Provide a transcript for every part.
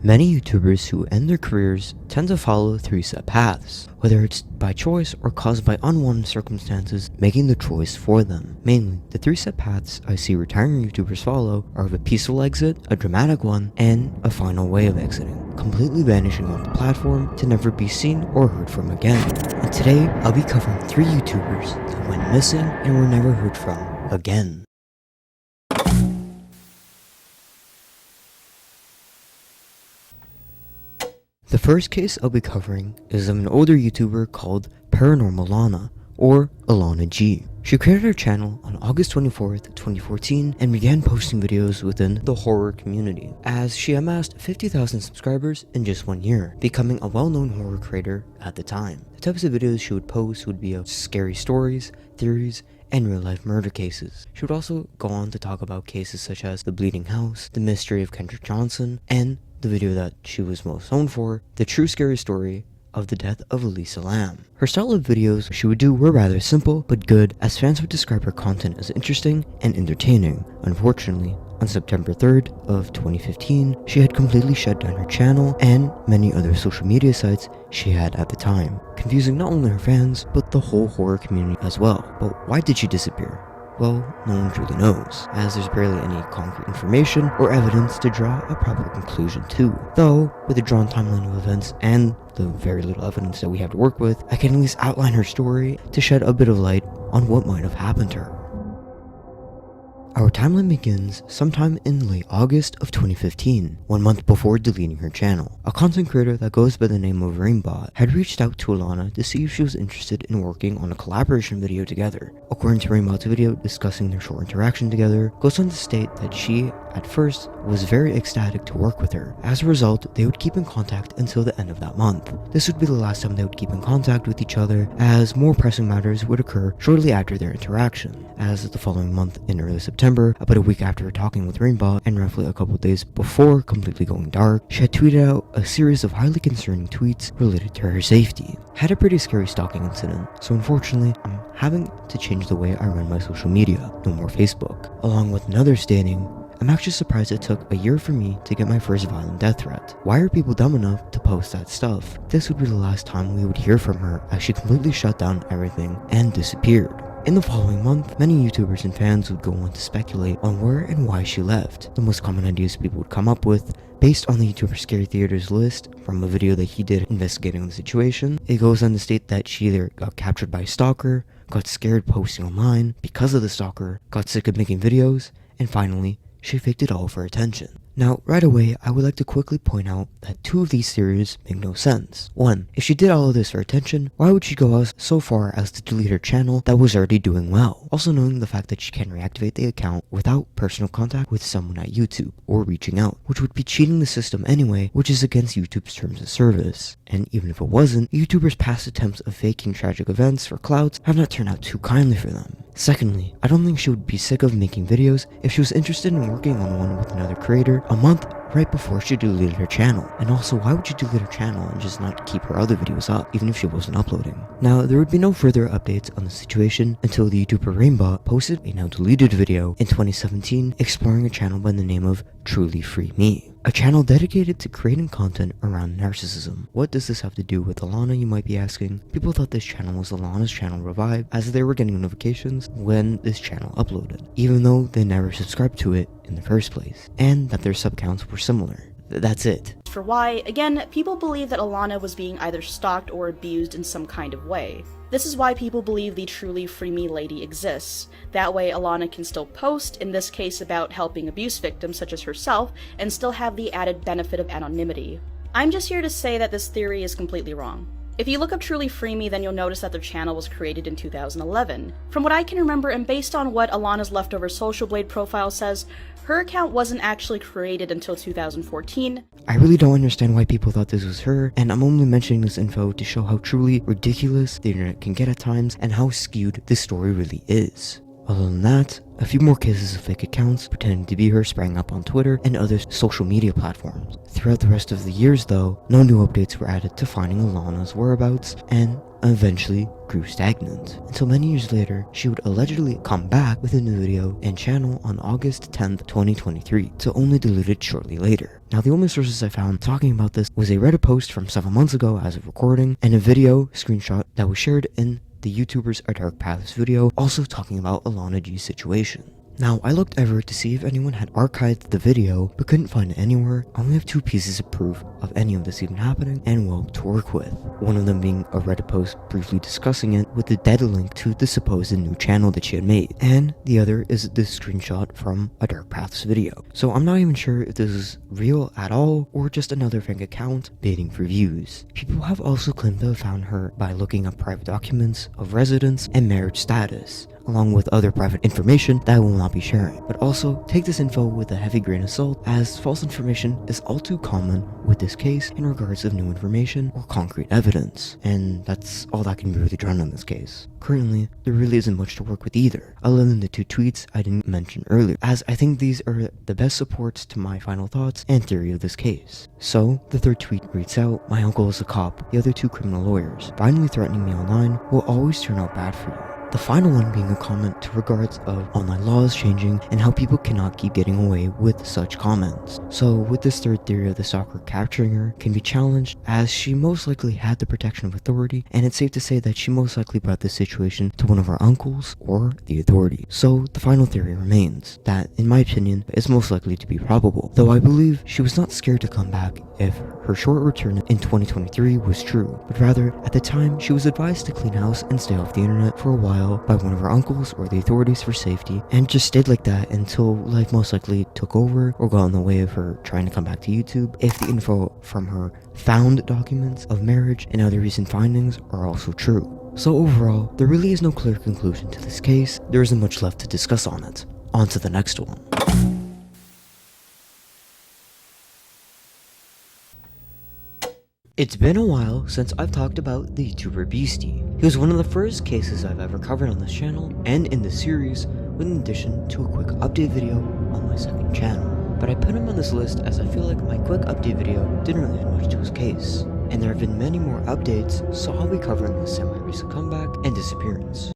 Many YouTubers who end their careers tend to follow three set paths, whether it's by choice or caused by unwanted circumstances making the choice for them. Mainly, the three set paths I see retiring YouTubers follow are of a peaceful exit, a dramatic one, and a final way of exiting, completely vanishing off the platform to never be seen or heard from again. And today, I'll be covering three YouTubers that went missing and were never heard from again. The first case I'll be covering is of an older YouTuber called Paranormal Lana, or Alana G. She created her channel on August 24th, 2014 and began posting videos within the horror community, as she amassed 50,000 subscribers in just 1 year, becoming a well-known horror creator at the time. The types of videos she would post would be of scary stories, theories, and real-life murder cases. She would also go on to talk about cases such as the Bleeding House, the mystery of Kendrick Johnson, and the video that she was most known for, the true scary story of the death of Elisa Lam. Her style of videos she would do were rather simple but good, as fans would describe her content as interesting and entertaining. Unfortunately, on September 3rd of 2015, she had completely shut down her channel and many other social media sites she had at the time, confusing not only her fans but the whole horror community as well. But why did she disappear? Well, no one truly knows, as there's barely any concrete information or evidence to draw a proper conclusion to. Though, with the drawn timeline of events and the very little evidence that we have to work with, I can at least outline her story to shed a bit of light on what might have happened to her. Our timeline begins sometime in late August of 2015, 1 month before deleting her channel. A content creator that goes by the name of Rainbot had reached out to Alana to see if she was interested in working on a collaboration video together. According to Rainbot's video discussing their short interaction together, goes on to state that she, at first, was very ecstatic to work with her. As a result, they would keep in contact until the end of that month. This would be the last time they would keep in contact with each other, as more pressing matters would occur shortly after their interaction. As the following month, in early September, about a week after talking with Rainbot and roughly a couple days before completely going dark, she had tweeted out a series of highly concerning tweets related to her safety. Had a pretty scary stalking incident, so unfortunately, I'm having to change the way I run my social media, no more Facebook. Along with another stating, I'm actually surprised it took a year for me to get my first violent death threat. Why are people dumb enough to post that stuff? This would be the last time we would hear from her, as she completely shut down everything and disappeared. In the following month, many YouTubers and fans would go on to speculate on where and why she left. The most common ideas people would come up with, based on the YouTuber Scary Theaters list from a video that he did investigating the situation, it goes on to state that she either got captured by a stalker, got scared posting online because of the stalker, got sick of making videos, and finally, she faked it all for attention. Now, right away, I would like to quickly point out that two of these theories make no sense. One, if she did all of this for attention, why would she go so far as to delete her channel that was already doing well? Also knowing the fact that she can reactivate the account without personal contact with someone at YouTube or reaching out, which would be cheating the system anyway, which is against YouTube's terms of service. And even if it wasn't, YouTubers' past attempts of faking tragic events for clouds have not turned out too kindly for them. Secondly, I don't think she would be sick of making videos if she was interested in working on one with another creator a month right before she deleted her channel. And also, why would you delete her channel and just not keep her other videos up, even if she wasn't uploading? Now, there would be no further updates on the situation until the YouTuber Rainbot posted a now deleted video in 2017 exploring a channel by the name of Truly Free Me. A channel dedicated to creating content around narcissism. What does this have to do with Alana, you might be asking? People thought this channel was Alana's channel revived, as they were getting notifications when this channel uploaded, even though they never subscribed to it in the first place, and that their sub counts were similar. That's it. For why, again, people believe that Alana was being either stalked or abused in some kind of way. This is why people believe the Truly Free Me lady exists. That way Alana can still post, in this case about helping abuse victims such as herself, and still have the added benefit of anonymity. I'm just here to say that this theory is completely wrong. If you look up Truly Free Me, then you'll notice that their channel was created in 2011. From what I can remember, and based on what Alana's leftover Social Blade profile says, her account wasn't actually created until 2014. I really don't understand why people thought this was her, and I'm only mentioning this info to show how truly ridiculous the internet can get at times and how skewed this story really is. Other than that, A few more cases of fake accounts pretending to be her sprang up on Twitter and other social media platforms. Throughout the rest of the years though, no new updates were added to finding Alana's whereabouts, and eventually grew stagnant, until many years later she would allegedly come back with a new video and channel on August 10th, 2023, to only delete it shortly later. Now the only sources I found talking about this was a Reddit post from 7 months ago as of recording, and a video screenshot that was shared in the YouTuber's A Dark Paths video, also talking about Alana G's situation. Now, I looked ever to see if anyone had archived the video, but couldn't find it anywhere. I only have 2 pieces of proof of any of this even happening, and well, to work with. One of them being a Reddit post briefly discussing it with the dead link to the supposed new channel that she had made, and the other is this screenshot from A Dark Paths video. So I'm not even sure if this is real at all, or just another fake account baiting for views. People have also claimed to have found her by looking up private documents of residence and marriage status, along with other private information that I will not be sharing. But also, take this info with a heavy grain of salt, as false information is all too common with this case in regards of new information or concrete evidence, and that's all that can be really drawn in this case. Currently, there really isn't much to work with either, other than the 2 tweets I didn't mention earlier, as I think these are the best supports to my final thoughts and theory of this case. So, the 3rd tweet reads out, "My uncle is a cop, the other 2 criminal lawyers. Finally threatening me online will always turn out bad for you." The final one being a comment to regards of online laws changing and how people cannot keep getting away with such comments. So with this 3rd theory of the stalker capturing her can be challenged, as she most likely had the protection of authority, and it's safe to say that she most likely brought this situation to one of her uncles or the authorities. So the final theory remains, that in my opinion is most likely to be probable, though I believe she was not scared to come back if her short return in 2023 was true, but rather at the time she was advised to clean house and stay off the internet for a while by one of her uncles or the authorities for safety, and just stayed like that until life most likely took over or got in the way of her trying to come back to YouTube, if the info from her found documents of marriage and other recent findings are also true. So overall, there really is no clear conclusion to this case. There isn't much left to discuss on it. On to the next one. It's been a while since I've talked about the YouTuber Beastie. He was one of the first cases I've ever covered on this channel and in this series, with an addition to a quick update video on my 2nd channel. But I put him on this list as I feel like my quick update video didn't really add much to his case. And there have been many more updates, so I'll be covering his semi-recent comeback and disappearance.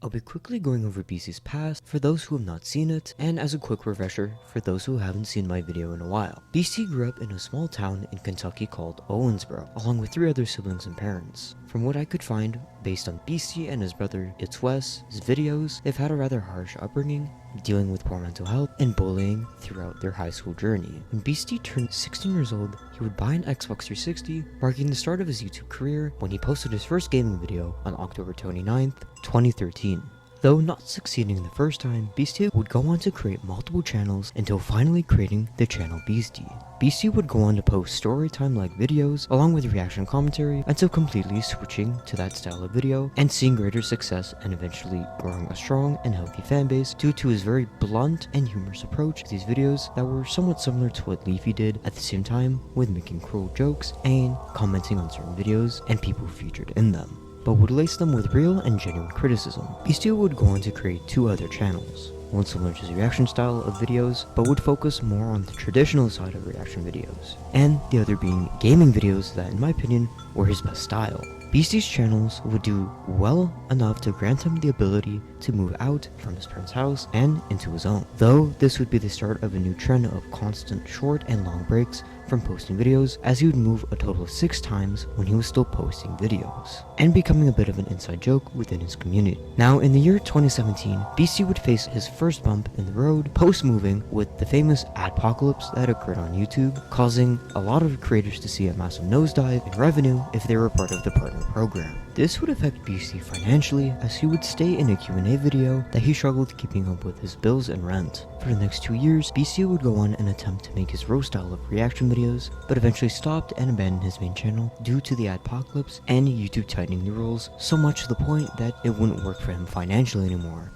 I'll be quickly going over Beastie's past for those who have not seen it, and as a quick refresher for those who haven't seen my video in a while. Beastie grew up in a small town in Kentucky called Owensboro, along with 3 other siblings and parents. From what I could find, based on Beastie and his brother It's Wes' videos, they've had a rather harsh upbringing, dealing with poor mental health and bullying throughout their high school journey. When Beastie turned 16 years old, he would buy an Xbox 360, marking the start of his YouTube career when he posted his first gaming video on October 29th, 2013. Though not succeeding the first time, Beastie would go on to create multiple channels until finally creating the channel Beastie. Beastie would go on to post storytime-like videos along with reaction commentary until completely switching to that style of video and seeing greater success and eventually growing a strong and healthy fanbase due to his very blunt and humorous approach to these videos that were somewhat similar to what Leafy did at the same time, with making cruel jokes and commenting on certain videos and people featured in them, but would lace them with real and genuine criticism. Beastie would go on to create 2 other channels, one similar to his reaction style of videos, but would focus more on the traditional side of reaction videos, and the other being gaming videos that, in my opinion, were his best style. Beastie's channels would do well enough to grant him the ability to move out from his parents' house and into his own, though this would be the start of a new trend of constant short and long breaks from posting videos, as he would move a total of 6 times when he was still posting videos, and becoming a bit of an inside joke within his community. Now, in the year 2017, Beastie would face his first bump in the road post-moving with the famous adpocalypse that occurred on YouTube, causing a lot of creators to see a massive nosedive in revenue if they were part of the partner program. This would affect Beastie financially, as he would stay in a Q&A video that he struggled keeping up with his bills and rent. For the next 2 years, Beastie would go on an attempt to make his roast style of reaction videos, but eventually stopped and abandoned his main channel due to the adpocalypse and YouTube tightening the rules, so much to the point that it wouldn't work for him financially anymore.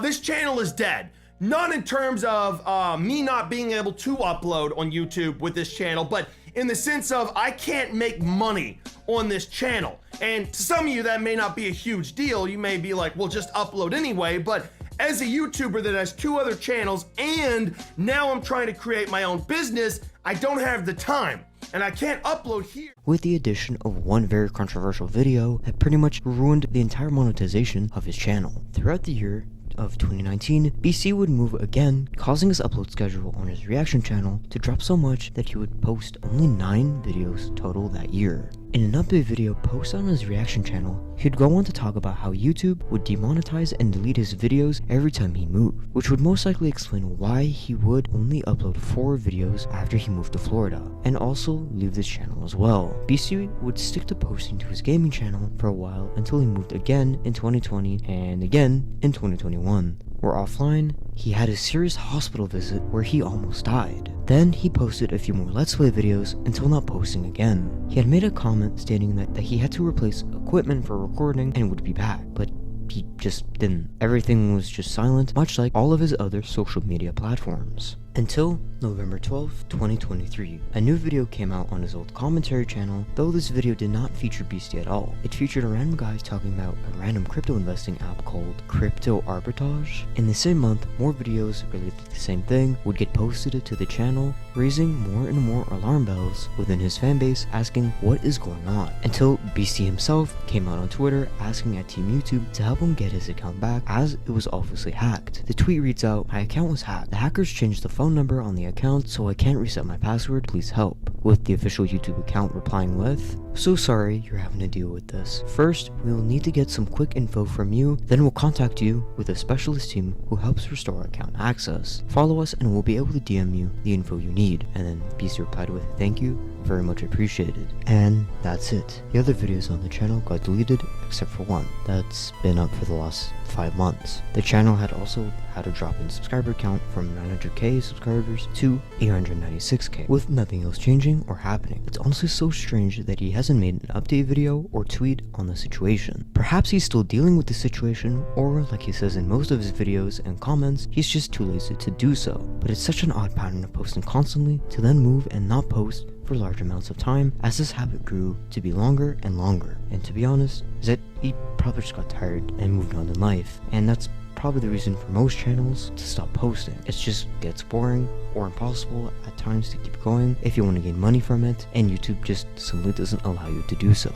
This channel is dead. Not in terms of me not being able to upload on YouTube with this channel, but in the sense of I can't make money on this channel. And to some of you, that may not be a huge deal. You may be like, well, just upload anyway. But as a YouTuber that has 2 other channels and now I'm trying to create my own business, I don't have the time. And I can't upload here. With the addition of one very controversial video that pretty much ruined the entire monetization of his channel. Throughout the year of 2019, BC would move again, causing his upload schedule on his reaction channel to drop so much that he would post only 9 videos total that year. In an update video posted on his reaction channel, he'd go on to talk about how YouTube would demonetize and delete his videos every time he moved, which would most likely explain why he would only upload 4 videos after he moved to Florida, and also leave this channel as well. BC would stick to posting to his gaming channel for a while until he moved again in 2020 and again in 2021. Where offline, he had a serious hospital visit where he almost died. Then he posted a few more Let's Play videos until not posting again. He had made a comment stating that he had to replace equipment for recording and would be back, but he just didn't. Everything was just silent, much like all of his other social media platforms. Until November 12th, 2023, a new video came out on his old commentary channel, though this video did not feature Beastie at all. It featured a random guy talking about a random crypto investing app called Crypto Arbitrage. In the same month, more videos related to the same thing would get posted to the channel, raising more and more alarm bells within his fanbase asking what is going on, until Beastie himself came out on Twitter asking at Team YouTube to help him get his account back as it was obviously hacked. The tweet reads out, "My account was hacked. The hackers changed the phone number on the account so I can't reset my password, please help." With the official YouTube account replying with, "So sorry you're having to deal with this. First, we will need to get some quick info from you, then we'll contact you with a specialist team who helps restore account access. Follow us and we'll be able to DM you the info you need." And then Beastie replied with, "Thank you, very much appreciated." And that's it. The other videos on the channel got deleted except for one that's been up for the last 5 months. The channel had also had a drop in subscriber count from 900k subscribers to 896k, with nothing else changing or happening. It's honestly so strange that he hasn't made an update video or tweet on the situation. Perhaps he's still dealing with the situation, or like he says in most of his videos and comments, he's just too lazy to do so. But it's such an odd pattern of posting constantly to then move and not post for large amounts of time, as this habit grew to be longer and longer. And to be honest, is that he probably just got tired and moved on in life, and that's probably the reason for most channels to stop posting. It just gets boring or impossible at times to keep going if you want to gain money from it, and YouTube just simply doesn't allow you to do so.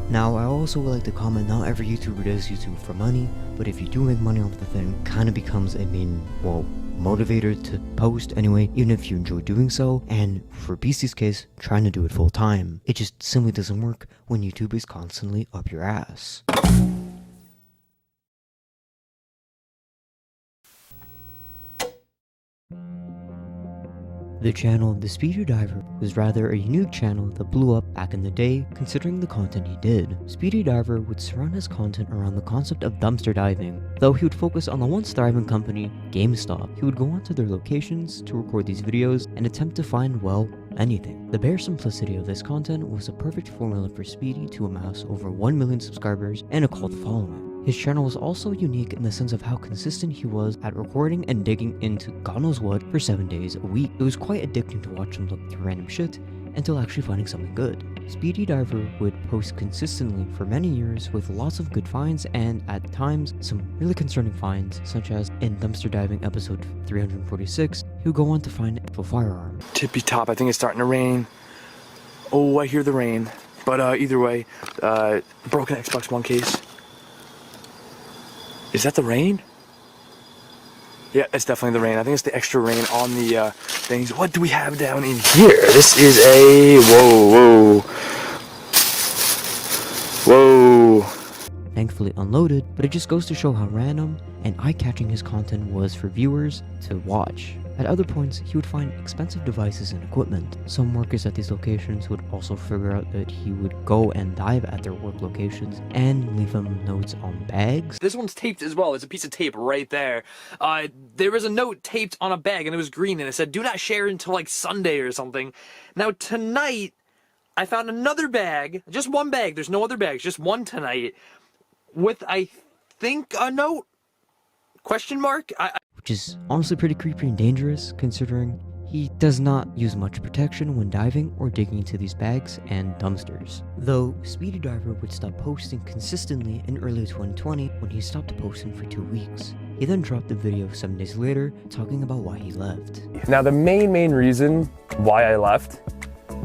Now, I also would like to comment, not every YouTuber does YouTube for money, but if you do make money off the thing, it kind of becomes a main, motivator to post anyway, even if you enjoy doing so. And for Beastie's case, trying to do it full time, it just simply doesn't work when YouTube is constantly up your ass. The channel The Speedy Diver was rather a unique channel that blew up back in the day, considering the content he did. Speedy Diver would surround his content around the concept of dumpster diving. Though he would focus on the once thriving company, GameStop, he would go onto their locations to record these videos and attempt to find, well, anything. The bare simplicity of this content was a perfect formula for Speedy to amass over 1 million subscribers and a cult following. His channel was also unique in the sense of how consistent he was at recording and digging into God knows what for 7 days a week. It was quite addicting to watch him look through random shit until actually finding something good. Speedy Diver would post consistently for many years with lots of good finds, and at times some really concerning finds, such as in Dumpster Diving episode 346, he would go on to find a firearm. Tippy top, I think it's starting to rain. Oh, I hear the rain. But either way, broken Xbox One case. Is that the rain? Yeah, it's definitely the rain. I think it's the extra rain on the things. What do we have down in here? This is a... Whoa. Thankfully unloaded, but it just goes to show how random and eye-catching his content was for viewers to watch. At other points, he would find expensive devices and equipment. Some workers at these locations would also figure out that he would go and dive at their work locations and leave them notes on bags. This one's taped as well. There's a piece of tape right there. There was a note taped on a bag and it was green and it said, "Do not share until like Sunday" or something. Now tonight, I found another bag, just one bag. There's no other bags, just one tonight, with I think a note? Question mark? Which is honestly pretty creepy and dangerous, considering He does not use much protection when diving or digging into these bags and dumpsters. Though, Speedy Diver would stop posting consistently in early 2020 when he stopped posting for 2 weeks. He then dropped a video 7 days later talking about why he left. Now the main reason why I left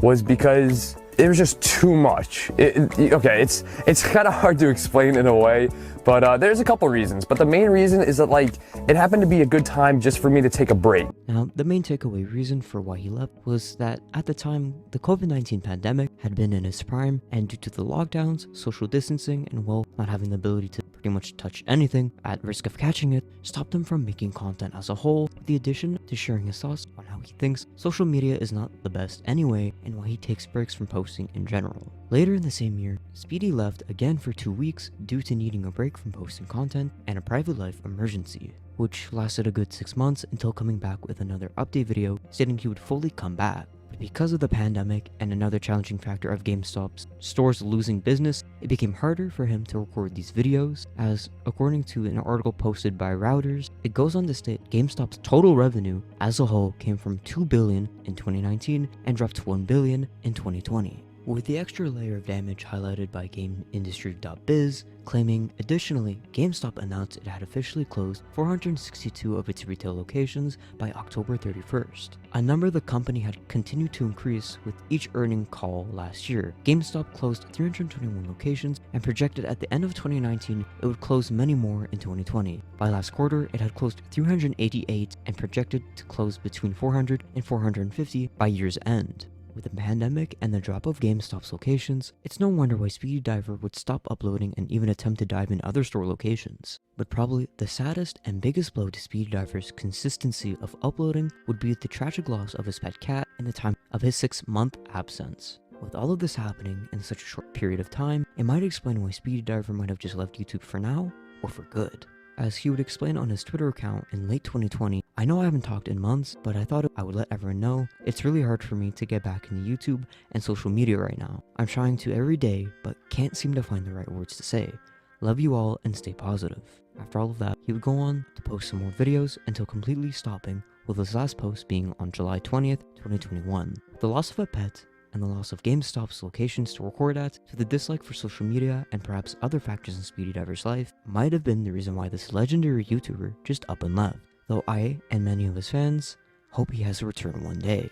was because it was just too much. Okay, it's kind of hard to explain in a way, but there's a couple reasons. But the main reason is that, like, it happened to be a good time just for me to take a break. Now, the main takeaway reason for why he left was that at the time, the COVID-19 pandemic had been in its prime, and due to the lockdowns, social distancing, and well, not having the ability to pretty much touch anything at risk of catching it, stopped him from making content as a whole, with the addition to sharing his thoughts on how he thinks social media is not the best anyway, and why he takes breaks from posting in general. Later in the same year, Speedy left again for 2 weeks due to needing a break from posting content and a private life emergency, which lasted a good 6 months until coming back with another update video stating he would fully come back. But because of the pandemic and another challenging factor of GameStop's stores losing business, it became harder for him to record these videos, as according to an article posted by Routers, it goes on to state GameStop's total revenue as a whole came from $2 billion in 2019 and dropped to $1 billion in 2020. With the extra layer of damage highlighted by GameIndustry.biz, claiming additionally, GameStop announced it had officially closed 462 of its retail locations by October 31st, a number the company had continued to increase with each earning call last year. GameStop closed 321 locations and projected at the end of 2019 it would close many more in 2020. By last quarter, it had closed 388 and projected to close between 400 and 450 by year's end. With the pandemic and the drop of GameStop's locations, it's no wonder why Speedy Diver would stop uploading and even attempt to dive in other store locations. But probably the saddest and biggest blow to Speedy Diver's consistency of uploading would be the tragic loss of his pet cat in the time of his 6-month absence. With all of this happening in such a short period of time, it might explain why Speedy Diver might have just left YouTube for now, or for good. As he would explain on his Twitter account in late 2020, I know I haven't talked in months, but I thought I would let everyone know it's really hard for me to get back into YouTube and social media right now. I'm trying to every day, but can't seem to find the right words to say. Love you all and stay positive. After all of that, he would go on to post some more videos until completely stopping, with his last post being on July 20th, 2021. The loss of a pet and the loss of GameStop's locations to record at, to the dislike for social media and perhaps other factors in Speedy Diver's life, might have been the reason why this legendary YouTuber just up and left, though I, and many of his fans, hope he has a return one day.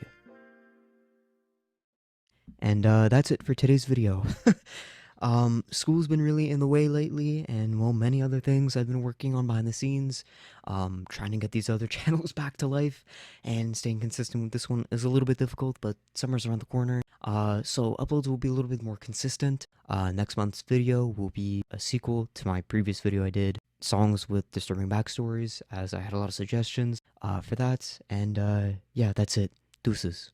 And that's it for today's video. School's been really in the way lately, and well, many other things I've been working on behind the scenes. Trying to get these other channels back to life, and staying consistent with this one is a little bit difficult, but summer's around the corner. So uploads will be a little bit more consistent. Next month's video will be a sequel to my previous video I did, songs with disturbing backstories, as I had a lot of suggestions for that. And yeah, that's it. Deuces.